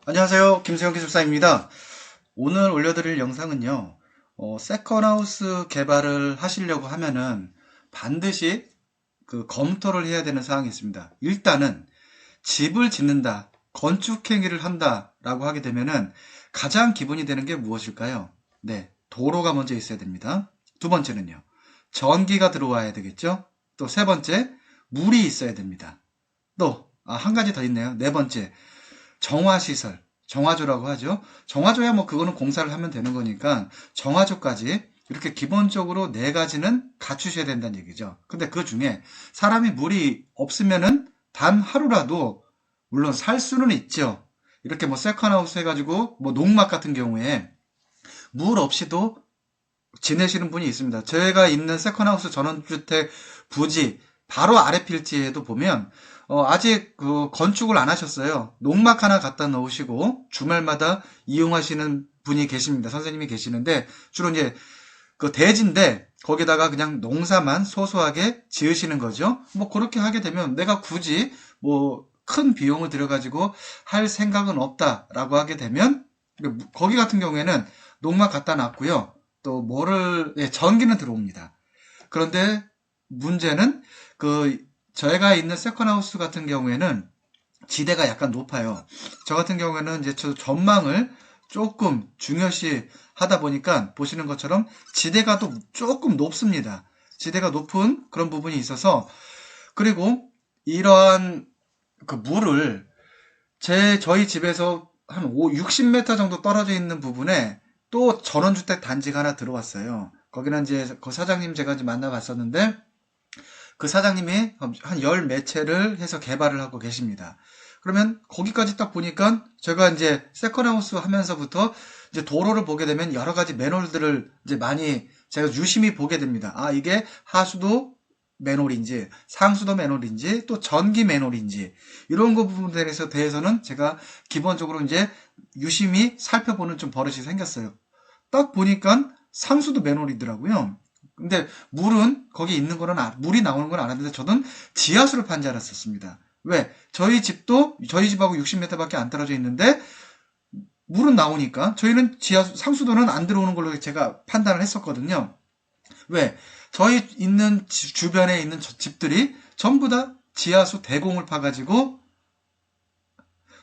안녕하세요. 김세영 기술사입니다. 오늘 올려드릴 영상은요, 세컨하우스 개발을 하시려고 하면은 반드시 검토를 해야 되는 사항이 있습니다. 일단은 집을 짓는다, 건축행위를 한다라고 하게 되면은 가장 기본이 되는 게 무엇일까요? 네, 도로가 먼저 있어야 됩니다. 두 번째는요, 전기가 들어와야 되겠죠? 또 세 번째, 물이 있어야 됩니다. 또, 한 가지 더 있네요. 네 번째, 정화시설, 정화조라고 하죠. 정화조야 뭐 그거는 공사를 하면 되는 거니까 정화조까지 이렇게 기본적으로 네 가지는 갖추셔야 된다는 얘기죠. 근데 그 중에 사람이 물이 없으면은 단 하루라도 물론 살 수는 있죠. 이렇게 뭐 세컨하우스 해가지고 뭐 농막 같은 경우에 물 없이도 지내시는 분이 있습니다. 제가 있는 세컨하우스 전원주택 부지 바로 아래 필지에도 보면 아직 그 건축을 안 하셨어요. 농막 하나 갖다 놓으시고 주말마다 이용하시는 분이 계십니다. 선생님이 계시는데 주로 이제 그 대지인데 거기다가 그냥 농사만 소소하게 지으시는 거죠. 뭐 그렇게 하게 되면 내가 굳이 뭐 큰 비용을 들여가지고 할 생각은 없다라고 하게 되면 거기 같은 경우에는 농막 갖다 놨고요. 또 전기는 들어옵니다. 그런데 문제는 그 저희가 있는 세컨하우스 같은 경우에는 지대가 약간 높아요. 저 같은 경우에는 이제 저 전망을 조금 중요시 하다 보니까 보시는 것처럼 지대가 또 조금 높습니다. 지대가 높은 그런 부분이 있어서 그리고 이러한 그 물을 저희 집에서 한 60m 정도 떨어져 있는 부분에 또 전원주택 단지가 하나 들어왔어요. 거기는 이제 그 사장님 제가 이제 만나봤었는데 그 사장님이 한 열 매채를 해서 개발을 하고 계십니다. 그러면 거기까지 딱 보니까 제가 이제 세컨하우스 하면서부터 이제 도로를 보게 되면 여러 가지 매놀들을 이제 많이 제가 유심히 보게 됩니다. 이게 하수도 매놀인지 상수도 매놀인지 또 전기 매놀인지 이런 거 부분에 대해서는 제가 기본적으로 이제 유심히 살펴보는 좀 버릇이 생겼어요. 딱 보니까 상수도 매놀이더라고요. 근데 물은 거기 있는 거는 물이 나오는 건 알았는데 저는 지하수를 판 줄 알았었습니다. 왜? 저희 집도 저희 집하고 60m밖에 안 떨어져 있는데 물은 나오니까 저희는 상수도는 안 들어오는 걸로 제가 판단을 했었거든요. 왜? 저희 있는 주변에 있는 집들이 전부 다 지하수 대공을 파가지고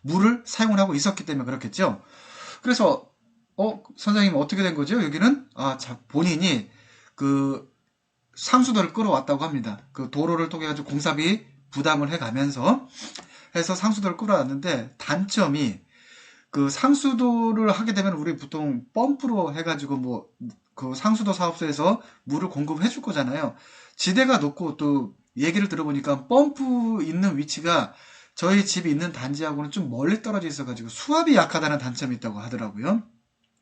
물을 사용을 하고 있었기 때문에 그렇겠죠. 그래서 선생님 어떻게 된 거죠? 여기는 본인이 그 상수도를 끌어왔다고 합니다. 그 도로를 통해 가지고 공사비 부담을 해가면서 해서 상수도를 끌어왔는데 단점이 그 상수도를 하게 되면 우리 보통 펌프로 해가지고 뭐 그 상수도 사업소에서 물을 공급해 줄 거잖아요. 지대가 높고 또 얘기를 들어보니까 펌프 있는 위치가 저희 집이 있는 단지하고는 좀 멀리 떨어져 있어가지고 수압이 약하다는 단점이 있다고 하더라고요.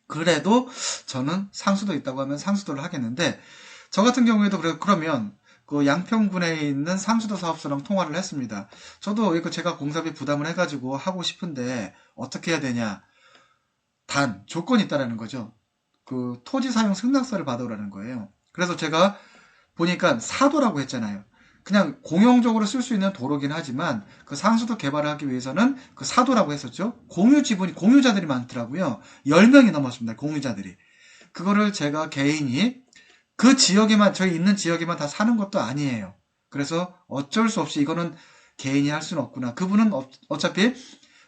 그래도 저는 상수도 있다고 하면 상수도를 하겠는데 저 같은 경우에도 그러면 그 양평군에 있는 상수도 사업소랑 통화를 했습니다. 저도 이거 제가 공사비 부담을 해가지고 하고 싶은데 어떻게 해야 되냐. 단 조건이 있다라는 거죠. 그 토지 사용 승낙서를 받아오라는 거예요. 그래서 제가 보니까 사도라고 했잖아요. 그냥 공용적으로 쓸 수 있는 도로긴 하지만 그 상수도 개발을 하기 위해서는 그 사도라고 했었죠. 공유자들이 많더라고요. 10명이 넘었습니다. 공유자들이. 그거를 제가 개인이 그 지역에만 저희 있는 지역에만 다 사는 것도 아니에요. 그래서 어쩔 수 없이 이거는 개인이 할 수는 없구나. 그분은 어차피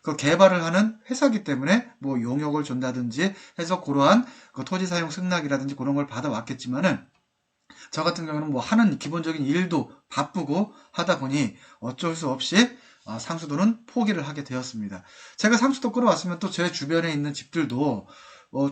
그 개발을 하는 회사기 때문에 뭐 용역을 준다든지 해서 그러한 그 토지 사용 승낙이라든지 그런 걸 받아왔겠지만은 저 같은 경우는 뭐 하는 기본적인 일도 바쁘고 하다 보니 어쩔 수 없이 상수도는 포기를 하게 되었습니다. 제가 상수도 끌어왔으면 또 제 주변에 있는 집들도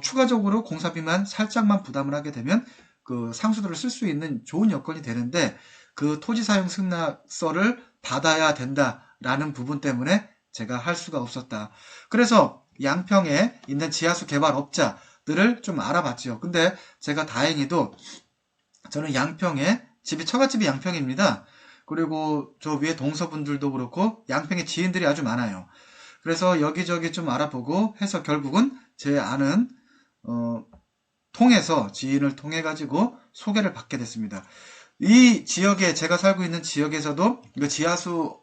추가적으로 공사비만 살짝만 부담을 하게 되면 그 상수도를 쓸 수 있는 좋은 여건이 되는데 그 토지 사용 승낙서를 받아야 된다라는 부분 때문에 제가 할 수가 없었다. 그래서 양평에 있는 지하수 개발업자들을 좀 알아봤죠. 근데 제가 다행히도 저는 양평에 처갓집이 양평입니다. 그리고 저 위에 동서분들도 그렇고 양평에 지인들이 아주 많아요. 그래서 여기저기 좀 알아보고 해서 결국은 제 아는 통해서 지인을 통해 가지고 소개를 받게 됐습니다. 이 지역에 제가 살고 있는 지역에서도 그 지하수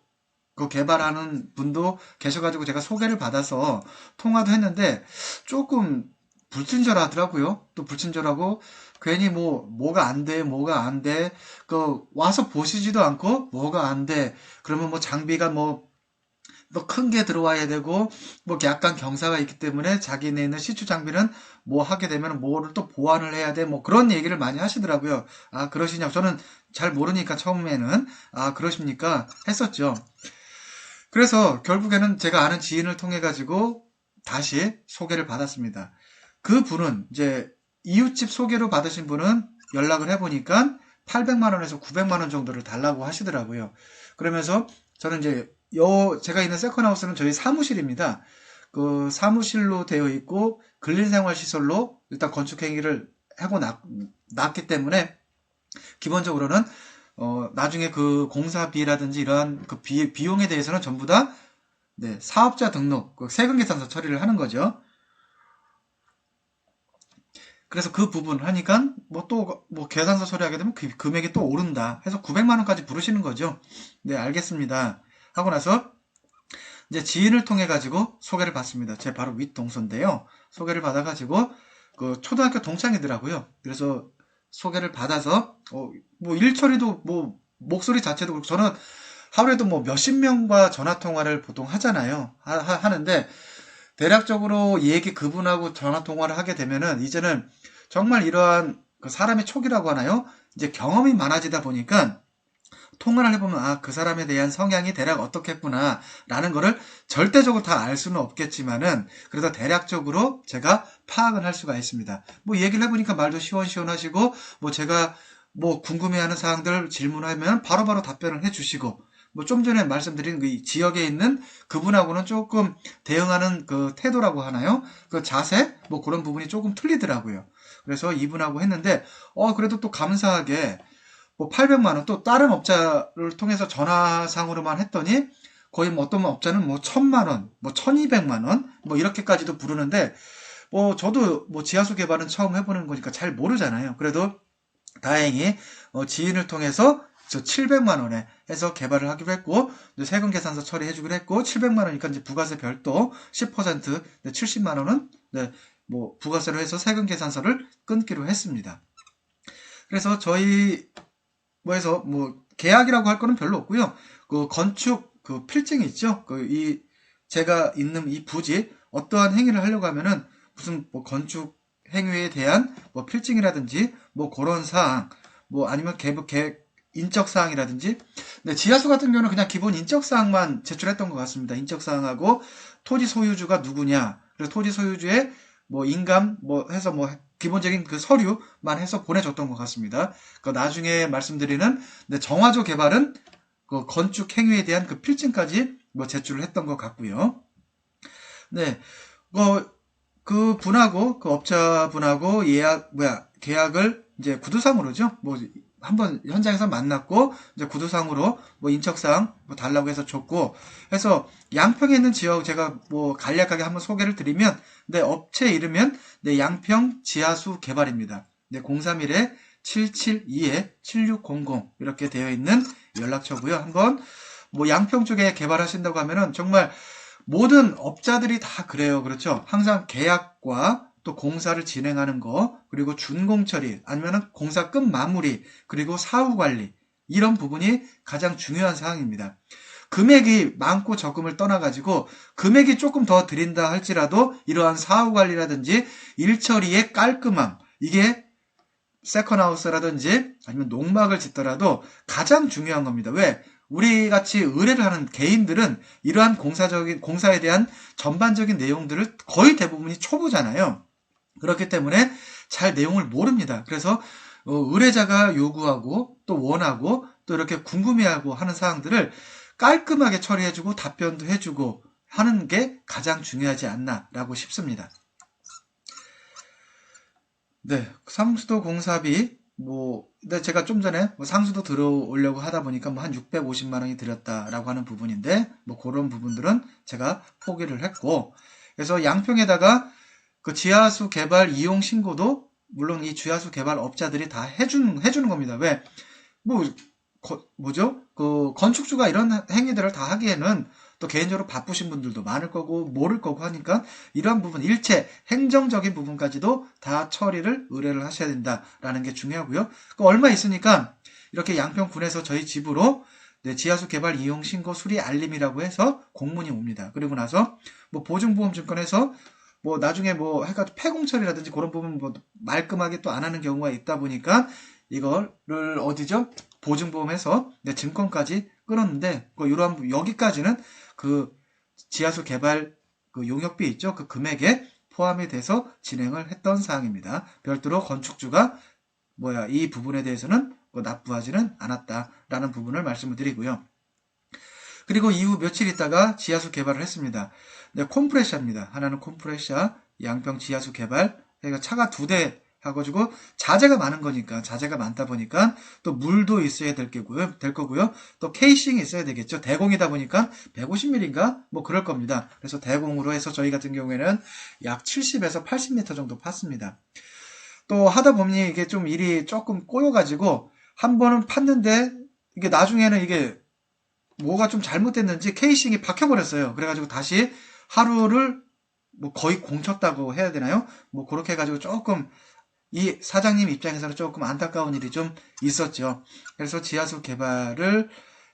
그 개발하는 분도 계셔가지고 제가 소개를 받아서 통화도 했는데 조금 불친절하더라고요. 또 불친절하고 괜히 뭐가 안 돼, 뭐가 안 돼. 그 와서 보시지도 않고 뭐가 안 돼. 그러면 뭐 장비가 뭐 큰 게 들어와야 되고 뭐 약간 경사가 있기 때문에 자기네 있는 시추 장비는 뭐 하게 되면 뭐를 또 보완을 해야 돼 뭐 그런 얘기를 많이 하시더라고요. 아 그러시냐고 저는 잘 모르니까 처음에는 아 그러십니까 했었죠. 그래서 결국에는 제가 아는 지인을 통해 가지고 다시 소개를 받았습니다. 그 분은 이제 이웃집 소개로 받으신 분은 연락을 해보니까 800만 원에서 900만 원 정도를 달라고 하시더라고요. 그러면서 저는 이제 제가 있는 세컨하우스는 저희 사무실입니다. 그 사무실로 되어 있고 근린생활시설로 일단 건축행위를 하고 났기 때문에 기본적으로는 나중에 그 공사비라든지 이러한 그 비용에 대해서는 전부 다 네, 사업자 등록, 그 세금계산서 처리를 하는 거죠. 그래서 그 부분 하니까 뭐 계산서 처리하게 되면 그 금액이 또 오른다 해서 900만 원까지 부르시는 거죠. 네, 알겠습니다. 하고 나서 이제 지인을 통해 가지고 소개를 받습니다. 제 바로 윗동서인데요. 소개를 받아 가지고 그 초등학교 동창이더라고요. 그래서 소개를 받아서 뭐 일처리도 뭐 목소리 자체도 그렇고 저는 하루에도 뭐 몇십 명과 전화 통화를 보통 하잖아요. 하는데 대략적으로 그분하고 전화 통화를 하게 되면은 이제는 정말 이러한 그 사람의 촉이라고 하나요? 이제 경험이 많아지다 보니까 통화를 해보면 아, 그 사람에 대한 성향이 대략 어떻겠구나 라는 거를 절대적으로 다 알 수는 없겠지만은 그래도 대략적으로 제가 파악을 할 수가 있습니다. 뭐 얘기를 해보니까 말도 시원시원하시고 뭐 제가 뭐 궁금해하는 사항들 질문하면 바로바로 답변을 해주시고 뭐 좀 전에 말씀드린 그 지역에 있는 그분하고는 조금 대응하는 그 태도라고 하나요? 그 자세? 뭐 그런 부분이 조금 틀리더라고요. 그래서 이분하고 했는데 그래도 또 감사하게 뭐 800만 원, 또 다른 업자를 통해서 전화상으로만 했더니 거의 뭐 어떤 업자는 뭐 1000만 원, 뭐 1200만 원, 뭐 이렇게까지도 부르는데 뭐 저도 뭐 지하수 개발은 처음 해보는 거니까 잘 모르잖아요. 그래도 다행히 지인을 통해서 저 700만 원에 해서 개발을 하기로 했고 세금 계산서 처리해주기로 했고 700만 원이니까 이제 부가세 별도 10% 70만 원은 네, 뭐 부가세로 해서 세금 계산서를 끊기로 했습니다. 그래서 저희 뭐해서 뭐 계약이라고 할 거는 별로 없고요. 그 건축 그 필증이 있죠. 제가 있는 이 부지 어떠한 행위를 하려고 하면은 무슨 뭐 건축 행위에 대한 뭐 필증이라든지 뭐 그런 사항 뭐 아니면 인적 사항이라든지 네, 지하수 같은 경우는 그냥 기본 인적 사항만 제출했던 것 같습니다. 인적 사항하고 토지 소유주가 누구냐 그래서 토지 소유주의 뭐 인감 뭐 해서 뭐 기본적인 그 서류만 해서 보내줬던 것 같습니다. 그 나중에 말씀드리는 네, 정화조 개발은 그 건축 행위에 대한 그 필증까지 뭐 제출을 했던 것 같고요. 네, 그 분하고 그 업자분하고 계약을 이제 구두상으로죠. 뭐 한번 현장에서 만났고 이제 구두상으로 뭐 인적사항 뭐 달라고 해서 줬고 해서 양평에 있는 지역 제가 뭐 간략하게 한번 소개를 드리면 네 업체 이름은 네 양평 지하수 개발입니다. 네 031에 772에 7600 이렇게 되어 있는 연락처고요. 한번 뭐 양평 쪽에 개발하신다고 하면은 정말 모든 업자들이 다 그래요. 그렇죠? 항상 계약과 또 공사를 진행하는 거, 그리고 준공 처리, 아니면 공사 끝 마무리, 그리고 사후 관리. 이런 부분이 가장 중요한 사항입니다. 금액이 많고 적음을 떠나가지고 금액이 조금 더 드린다 할지라도 이러한 사후 관리라든지 일 처리의 깔끔함, 이게 세컨하우스라든지 아니면 농막을 짓더라도 가장 중요한 겁니다. 왜? 우리 같이 의뢰를 하는 개인들은 이러한 공사에 대한 전반적인 내용들을 거의 대부분이 초보잖아요. 그렇기 때문에 잘 내용을 모릅니다. 그래서 의뢰자가 요구하고 또 원하고 또 이렇게 궁금해하고 하는 사항들을 깔끔하게 처리해주고 답변도 해주고 하는 게 가장 중요하지 않나라고 싶습니다. 네, 상수도 공사비 근데 제가 좀 전에 뭐 상수도 들어오려고 하다 보니까 뭐 한 650만 원이 들었다라고 하는 부분인데 뭐 그런 부분들은 제가 포기를 했고 그래서 양평에다가 그 지하수 개발 이용 신고도 물론 이 지하수 개발 업자들이 다 해주는 겁니다. 왜? 뭐죠? 그 건축주가 이런 행위들을 다 하기에는 또 개인적으로 바쁘신 분들도 많을 거고 모를 거고 하니까 이러한 부분 일체 행정적인 부분까지도 다 처리를 의뢰를 하셔야 된다라는 게 중요하고요. 그 얼마 있으니까 이렇게 양평군에서 저희 집으로 네, 지하수 개발 이용 신고 수리 알림이라고 해서 공문이 옵니다. 그리고 나서 뭐 보증보험 증권에서 뭐 나중에 뭐 해가지고 폐공처리라든지 그런 부분 뭐 말끔하게 또 안 하는 경우가 있다 보니까 이거를 어디죠? 보증보험에서 네, 증권까지 끊었는데 이런 여기까지는 그 지하수 개발 그 용역비 있죠? 그 금액에 포함이 돼서 진행을 했던 사항입니다. 별도로 건축주가 이 부분에 대해서는 납부하지는 않았다라는 부분을 말씀을 드리고요. 그리고 이후 며칠 있다가 지하수 개발을 했습니다. 네, 콤프레샤입니다. 하나는 콤프레샤 양평 지하수 개발. 그러니까 차가 2대 해가지고 자재가 많은 거니까 자재가 많다 보니까 또 물도 있어야 될 거고요. 또 케이싱이 있어야 되겠죠. 대공이다 보니까 150mm인가 뭐 그럴 겁니다. 그래서 대공으로 해서 저희 같은 경우에는 약 70에서 80m 정도 팠습니다. 또 하다 보니 이게 좀 일이 조금 꼬여가지고 한 번은 팠는데 이게 나중에는 이게 뭐가 좀 잘못됐는지 케이싱이 박혀버렸어요. 그래가지고 다시 하루를 뭐 거의 공쳤다고 해야 되나요? 뭐 그렇게 해가지고 조금 이 사장님 입장에서는 조금 안타까운 일이 좀 있었죠. 그래서 지하수 개발을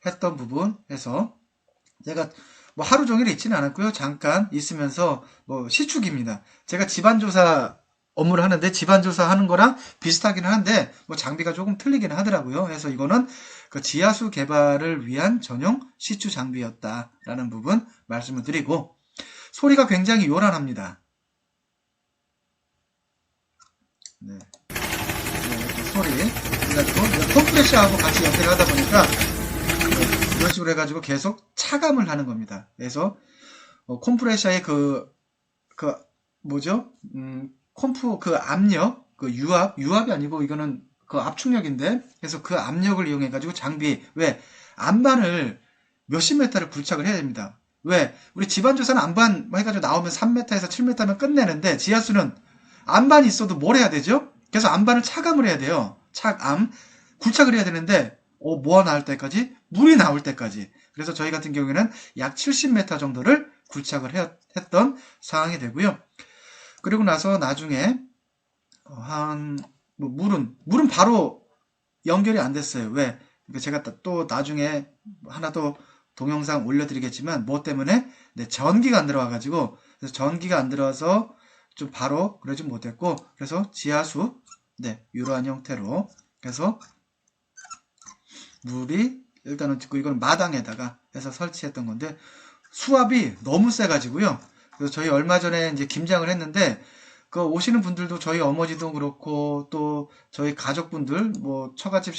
했던 부분에서 제가 뭐 하루 종일 있지는 않았고요. 잠깐 있으면서 뭐 시축입니다. 제가 집안조사 업무를 하는데 집안조사 하는 거랑 비슷하기는 한데 뭐 장비가 조금 틀리기는 하더라고요. 그래서 이거는 그 지하수 개발을 위한 전용 시추 장비였다라는 부분 말씀을 드리고 소리가 굉장히 요란합니다. 네. 소리 그래가지고 컴프레셔하고 같이 연결을 하다 보니까 이런 식으로 해가지고 계속 차감을 하는 겁니다. 그래서 컴프레셔의 뭐죠? 컴프 그 압력 그 유압이 아니고 이거는 그 압축력인데 그래서 그 압력을 이용해 가지고 장비 왜 안반을 몇십 메타를 굴착을 해야 됩니다. 왜 우리 집안조사는 안반 해가지고 나오면 3m에서 7m면 끝내는데 지하수는 안반이 있어도 뭘 해야 되죠? 그래서 안반을 차감을 해야 돼요. 차감 굴착을 해야 되는데 뭐 나올 때까지 물이 나올 때까지. 그래서 저희 같은 경우에는 약 70m 정도를 굴착을 했던 상황이 되고요. 그리고 나서 나중에 물은 바로 연결이 안 됐어요. 왜? 제가 또 나중에 하나 더 동영상 올려드리겠지만 뭐 때문에 전기가 안 들어와가지고 그래서 전기가 안 들어와서 좀 바로 그러지 못했고 그래서 지하수 이러한 형태로 그래서 물이 일단은 이건 마당에다가 해서 설치했던 건데 수압이 너무 세가지고요. 그래서 저희 얼마 전에 이제 김장을 했는데 그 오시는 분들도 저희 어머니도 그렇고 또 저희 가족분들 뭐 처갓집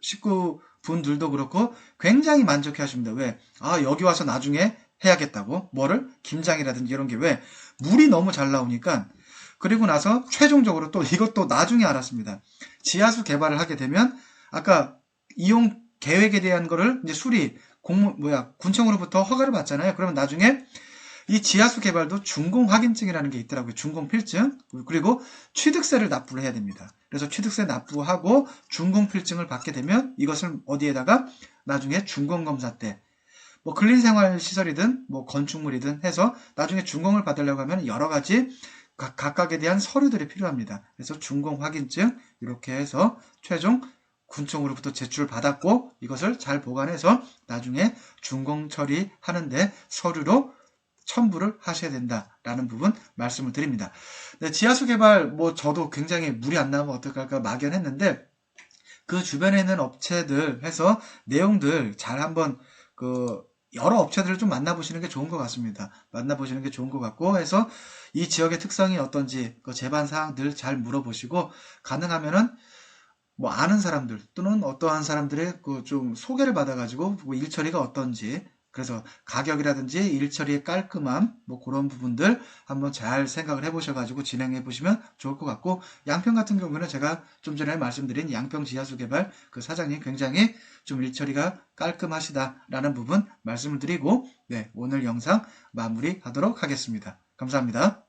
식구분들도 그렇고 굉장히 만족해 하십니다. 왜? 여기 와서 나중에 해야겠다고 뭐를? 김장이라든지 이런 게 왜? 물이 너무 잘 나오니까 그리고 나서 최종적으로 또 이것도 나중에 알았습니다. 지하수 개발을 하게 되면 아까 이용 계획에 대한 거를 이제 군청으로부터 허가를 받잖아요. 그러면 나중에 이 지하수 개발도 준공 확인증이라는 게 있더라고요. 준공 필증. 그리고 취득세를 납부를 해야 됩니다. 그래서 취득세 납부하고 준공 필증을 받게 되면 이것을 어디에다가 나중에 준공 검사 때 뭐 근린생활시설이든 뭐 건축물이든 해서 나중에 준공을 받으려고 하면 여러 가지 각각에 대한 서류들이 필요합니다. 그래서 준공 확인증 이렇게 해서 최종 군청으로부터 제출을 받았고 이것을 잘 보관해서 나중에 준공 처리하는데 서류로 첨부를 하셔야 된다라는 부분 말씀을 드립니다. 지하수 개발 저도 굉장히 물이 안 나오면 어떡할까 막연했는데 그 주변에 있는 업체들 해서 내용들 잘 한번 여러 업체들을 좀 만나보시는 게 좋은 것 같습니다. 만나보시는 게 좋은 것 같고 해서 이 지역의 특성이 어떤지 그 제반 사항들 잘 물어보시고 가능하면은 아는 사람들 또는 어떠한 사람들의 좀 소개를 받아가지고 일 처리가 어떤지 그래서 가격이라든지 일 처리의 깔끔함 그런 부분들 한번 잘 생각을 해보셔가지고 진행해 보시면 좋을 것 같고 양평 같은 경우는 제가 좀 전에 말씀드린 양평 지하수 개발 그 사장님 굉장히 좀 일 처리가 깔끔하시다라는 부분 말씀을 드리고 오늘 영상 마무리하도록 하겠습니다. 감사합니다.